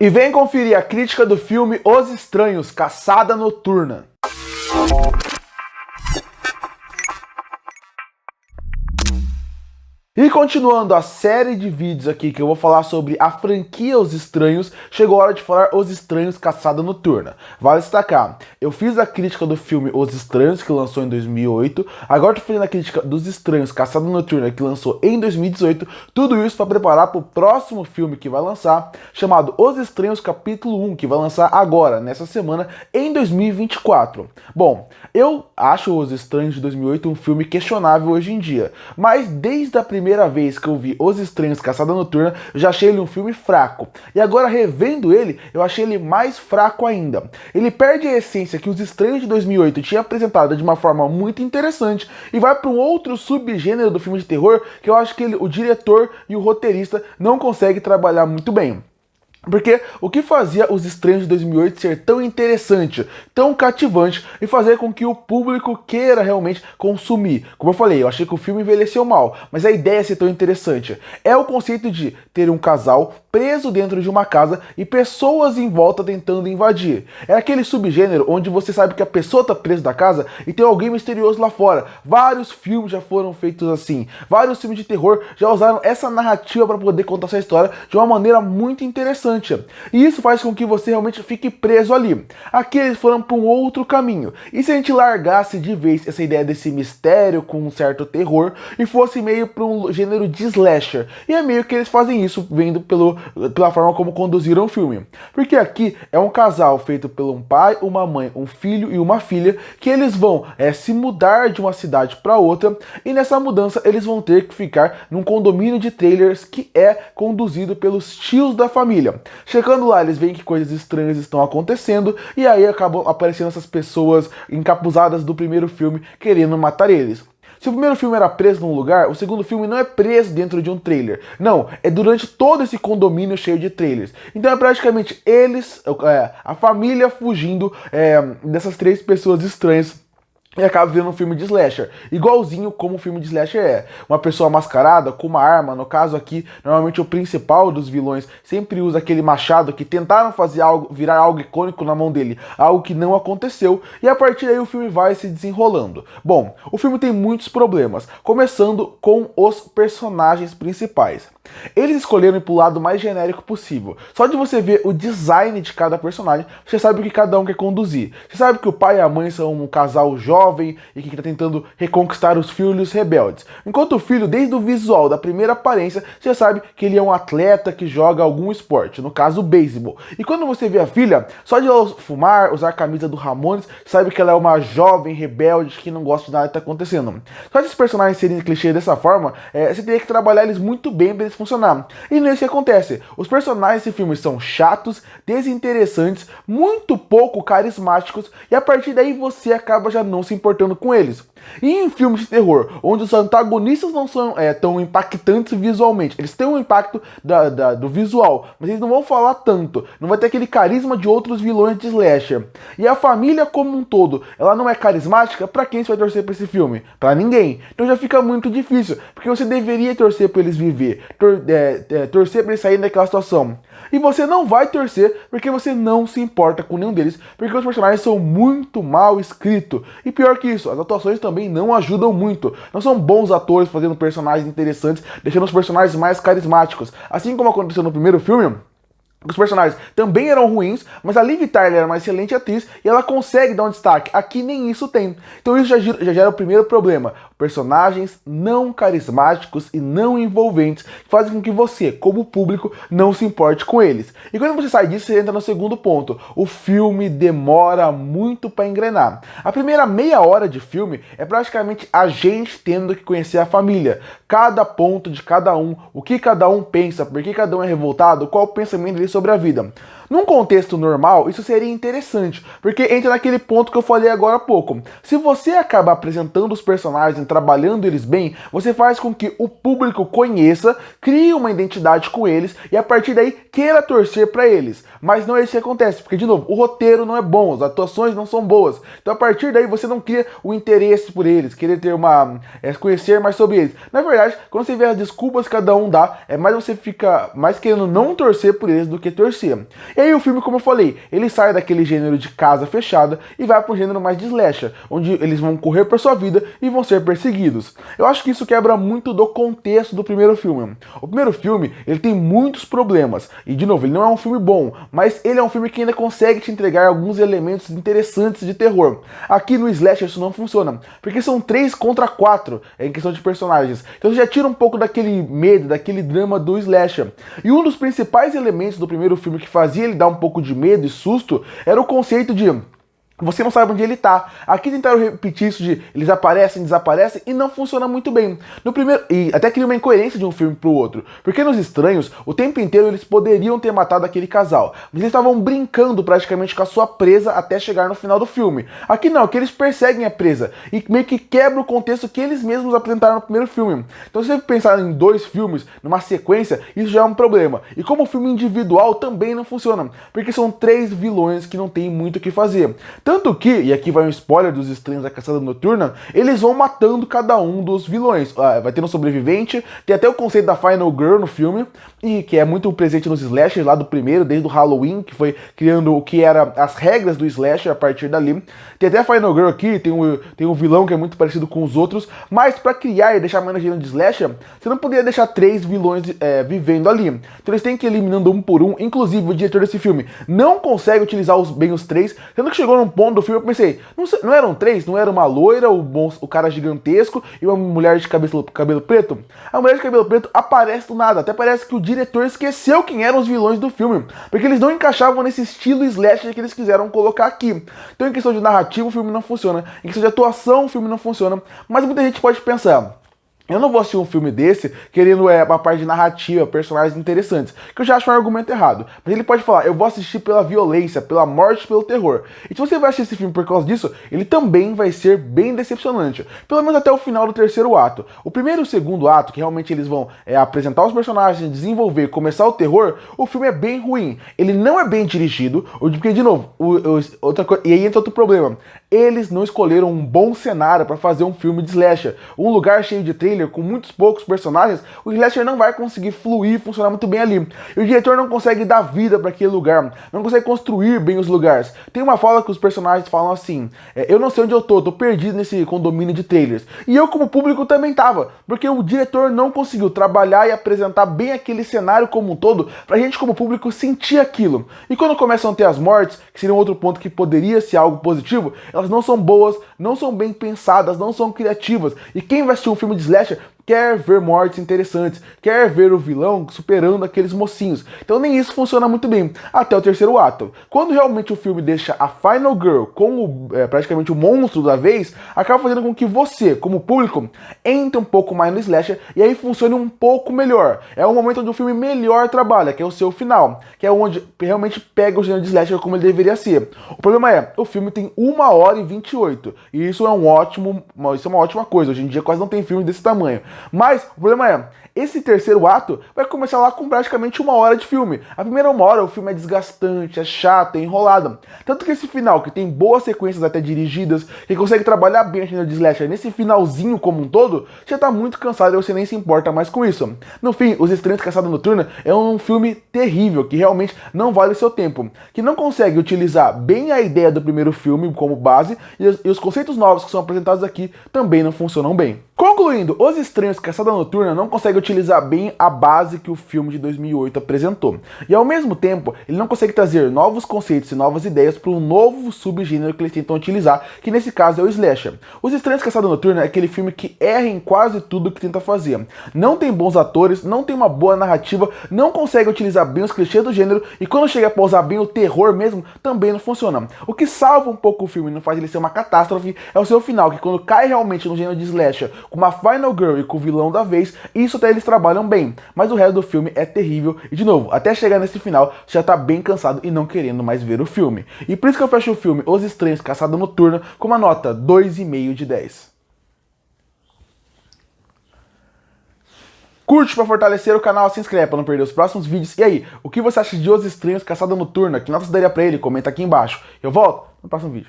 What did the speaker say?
E vem conferir a crítica do filme Os Estranhos, Caçada Noturna. E continuando a série de vídeos aqui que eu vou falar sobre a franquia Os Estranhos, chegou a hora de falar Os Estranhos Caçada Noturna. Vale destacar, eu fiz a crítica do filme Os Estranhos, que lançou em 2008, agora estou fazendo a crítica dos Estranhos Caçada Noturna, que lançou em 2018, tudo isso para preparar para o próximo filme que vai lançar, chamado Os Estranhos Capítulo 1, que vai lançar agora, nessa semana, em 2024. Bom, eu acho Os Estranhos de 2008 um filme questionável hoje em dia, mas desde a primeira vez que eu vi Os Estranhos Caçada Noturna, eu já achei ele um filme fraco. E agora, revendo ele, eu achei ele mais fraco ainda. Ele perde a essência que Os Estranhos de 2008 tinha apresentado de uma forma muito interessante e vai para um outro subgênero do filme de terror que eu acho que o diretor e o roteirista não conseguem trabalhar muito bem. Porque o que fazia Os Estranhos de 2008 ser tão interessante, tão cativante e fazer com que o público queira realmente consumir? Como eu falei, eu achei que o filme envelheceu mal, mas a ideia é ser tão interessante. É o conceito de ter um casal preso dentro de uma casa e pessoas em volta tentando invadir. É aquele subgênero onde você sabe que a pessoa está presa da casa e tem alguém misterioso lá fora. Vários filmes já foram feitos assim. Vários filmes de terror já usaram essa narrativa para poder contar essa história de uma maneira muito interessante. E isso faz com que você realmente fique preso ali. Aqui eles foram para um outro caminho. E se a gente largasse de vez essa ideia desse mistério com um certo terror e fosse meio para um gênero de slasher? E é meio que eles fazem isso vendo pela forma como conduziram o filme. Porque aqui é um casal feito por um pai, uma mãe, um filho e uma filha que eles vão se mudar de uma cidade para outra e nessa mudança eles vão ter que ficar num condomínio de trailers que é conduzido pelos tios da família. Chegando lá, eles veem que coisas estranhas estão acontecendo e aí acabam aparecendo essas pessoas encapuzadas do primeiro filme querendo matar eles. Se o primeiro filme era preso num lugar, o segundo filme não é preso dentro de um trailer. Não, é durante todo esse condomínio cheio de trailers. Então é praticamente eles, a família fugindo dessas três pessoas estranhas. E acaba vendo um filme de slasher, igualzinho como um filme de slasher é. Uma pessoa mascarada com uma arma, no caso aqui, normalmente o principal dos vilões sempre usa aquele machado que tentaram fazer algo, virar algo icônico na mão dele, algo que não aconteceu, e a partir daí o filme vai se desenrolando. Bom, o filme tem muitos problemas, começando com os personagens principais. Eles escolheram ir pro lado mais genérico possível. Só de você ver o design de cada personagem, você sabe o que cada um quer conduzir. Você sabe que o pai e a mãe são um casal jovem e que está tentando reconquistar os filhos rebeldes. Enquanto o filho, desde o visual, da primeira aparência, você sabe que ele é um atleta que joga algum esporte, no caso o beisebol. E quando você vê a filha, só de ela fumar, usar a camisa do Ramones, sabe que ela é uma jovem rebelde que não gosta de nada que está acontecendo. Só esses personagens serem clichê dessa forma, você teria que trabalhar eles muito bem para eles funcionar. E não é isso que acontece. Os personagens desse filme são chatos, desinteressantes, muito pouco carismáticos e a partir daí você acaba já não se importando com eles. E em filmes de terror, onde os antagonistas não são tão impactantes visualmente, eles têm um impacto do visual, mas eles não vão falar tanto, não vai ter aquele carisma de outros vilões de slasher. E a família como um todo, ela não é carismática, pra quem você vai torcer pra esse filme? Pra ninguém. Então já fica muito difícil, porque você deveria torcer pra eles viver, torcer pra eles saírem daquela situação. E você não vai torcer porque você não se importa com nenhum deles, porque os personagens são muito mal escritos. E pior que isso, as atuações também não ajudam muito. Não são bons atores fazendo personagens interessantes, deixando os personagens mais carismáticos. Assim como aconteceu no primeiro filme, os personagens também eram ruins, mas a Liv Tyler era uma excelente atriz e ela consegue dar um destaque. Aqui nem isso tem. Então isso já gera o primeiro problema. Personagens não carismáticos e não envolventes que fazem com que você, como público, não se importe com eles. E quando você sai disso, você entra no segundo ponto. O filme demora muito para engrenar. A primeira meia hora de filme é praticamente a gente tendo que conhecer a família. Cada ponto de cada um, o que cada um pensa, por que cada um é revoltado, qual o pensamento dele sobre a vida. Num contexto normal, isso seria interessante, porque entra naquele ponto que eu falei agora há pouco. Se você acaba apresentando os personagens, trabalhando eles bem, você faz com que o público conheça, crie uma identidade com eles e a partir daí queira torcer pra eles. Mas não é isso que acontece, porque de novo, o roteiro não é bom, as atuações não são boas. Então a partir daí você não cria o interesse por eles, querer ter conhecer mais sobre eles. Na verdade, quando você vê as desculpas que cada um dá, é mais você fica mais querendo não torcer por eles do que torcer. E aí o filme, como eu falei, ele sai daquele gênero de casa fechada e vai para um gênero mais de slasher, onde eles vão correr por sua vida e vão ser perseguidos. Eu acho que isso quebra muito do contexto do primeiro filme. O primeiro filme, ele tem muitos problemas, e de novo, ele não é um filme bom, mas ele é um filme que ainda consegue te entregar alguns elementos interessantes de terror. Aqui no slasher isso não funciona, porque são 3 contra 4 em questão de personagens, então você já tira um pouco daquele medo, daquele drama do slasher. E um dos principais elementos do primeiro filme que fazia ele dar um pouco de medo e susto era o conceito de você não sabe onde ele tá. Aqui tentaram repetir isso de eles aparecem, desaparecem e não funciona muito bem. No primeiro, e até cria uma incoerência de um filme pro outro. Porque nos Estranhos, o tempo inteiro eles poderiam ter matado aquele casal, mas eles estavam brincando praticamente com a sua presa até chegar no final do filme. Aqui não, aqui eles perseguem a presa e meio que quebra o contexto que eles mesmos apresentaram no primeiro filme. Então se você pensar em 2 filmes, numa sequência, isso já é um problema. E como filme individual também não funciona, porque são 3 vilões que não tem muito o que fazer. Tanto que, e aqui vai um spoiler dos Estranhos da Caçada Noturna, eles vão matando cada um dos vilões. Vai ter um sobrevivente, tem até o conceito da Final Girl no filme, e que é muito presente nos slashers lá do primeiro, desde o Halloween, que foi criando o que era as regras do slasher a partir dali. Tem até a Final Girl aqui, tem um vilão que é muito parecido com os outros, mas pra criar e deixar mais na gênero de slasher, você não poderia deixar 3 vilões vivendo ali. Então eles têm que ir eliminando um por um, inclusive o diretor desse filme não consegue utilizar bem os 3, sendo que chegou num ponto do filme eu pensei, não eram 3? Não era uma loira, o cara gigantesco e uma mulher de cabelo preto? A mulher de cabelo preto aparece do nada, até parece que o diretor esqueceu quem eram os vilões do filme, porque eles não encaixavam nesse estilo slasher que eles quiseram colocar aqui. Então em questão de narrativa o filme não funciona, em questão de atuação o filme não funciona, mas muita gente pode pensar, eu não vou assistir um filme desse querendo uma parte de narrativa, personagens interessantes, que eu já acho um argumento errado. Mas ele pode falar, eu vou assistir pela violência, pela morte, pelo terror. E se você vai assistir esse filme por causa disso, ele também vai ser bem decepcionante. Pelo menos até o final do terceiro ato. O primeiro e o segundo ato, que realmente eles vão apresentar os personagens, desenvolver, começar o terror, o filme é bem ruim. Ele não é bem dirigido, porque, de novo, outra coisa, e aí entra outro problema. Eles não escolheram um bom cenário para fazer um filme de slasher. Um lugar cheio de trailer, com muitos poucos personagens, o slasher não vai conseguir fluir e funcionar muito bem ali. E o diretor não consegue dar vida para aquele lugar, não consegue construir bem os lugares. Tem uma fala que os personagens falam assim, eu não sei onde eu tô perdido nesse condomínio de trailers. E eu como público também tava, porque o diretor não conseguiu trabalhar e apresentar bem aquele cenário como um todo, pra gente como público sentir aquilo. E quando começam a ter as mortes, que seria um outro ponto que poderia ser algo positivo, elas não são boas, não são bem pensadas, não são criativas. E quem vai assistir um filme de slasher quer ver mortes interessantes, quer ver o vilão superando aqueles mocinhos. Então nem isso funciona muito bem, até o terceiro ato. Quando realmente o filme deixa a Final Girl com praticamente o monstro da vez, acaba fazendo com que você, como público, entre um pouco mais no slasher e aí funcione um pouco melhor. É o momento onde o filme melhor trabalha, que é o seu final, que é onde realmente pega o gênero de slasher como ele deveria ser. O problema é, o filme tem 1h28, e isso é uma ótima coisa. Hoje em dia quase não tem filme desse tamanho. Mas o problema é, esse terceiro ato vai começar lá com praticamente 1 hora de filme. A primeira 1 hora o filme é desgastante, é chato, é enrolado. Tanto que esse final, que tem boas sequências até dirigidas, que consegue trabalhar bem a gênero de slasher, nesse finalzinho como um todo, já tá muito cansado e você nem se importa mais com isso. No fim, Os Estranhos Caçada Noturna é um filme terrível, que realmente não vale o seu tempo, que não consegue utilizar bem a ideia do primeiro filme como base, e os conceitos novos que são apresentados aqui também não funcionam bem. Concluindo, Os Estranhos Caçada Noturna não consegue utilizar bem a base que o filme de 2008 apresentou. E ao mesmo tempo, ele não consegue trazer novos conceitos e novas ideias para um novo subgênero que eles tentam utilizar, que nesse caso é o slasher. Os Estranhos Caçada Noturna é aquele filme que erra em quase tudo que tenta fazer. Não tem bons atores, não tem uma boa narrativa, não consegue utilizar bem os clichês do gênero, e quando chega a usar bem o terror mesmo, também não funciona. O que salva um pouco o filme e não faz ele ser uma catástrofe é o seu final, que quando cai realmente no gênero de slasher, com uma Final Girl e com o vilão da vez, e isso até eles trabalham bem, mas o resto do filme é terrível, e de novo, até chegar nesse final, você já tá bem cansado e não querendo mais ver o filme. E por isso que eu fecho o filme Os Estranhos Caçada Noturna com uma nota 2,5 de 10. Curte para fortalecer o canal, se inscreve para não perder os próximos vídeos. E aí, o que você acha de Os Estranhos Caçada Noturna? Que nota você daria pra ele? Comenta aqui embaixo. Eu volto no próximo vídeo.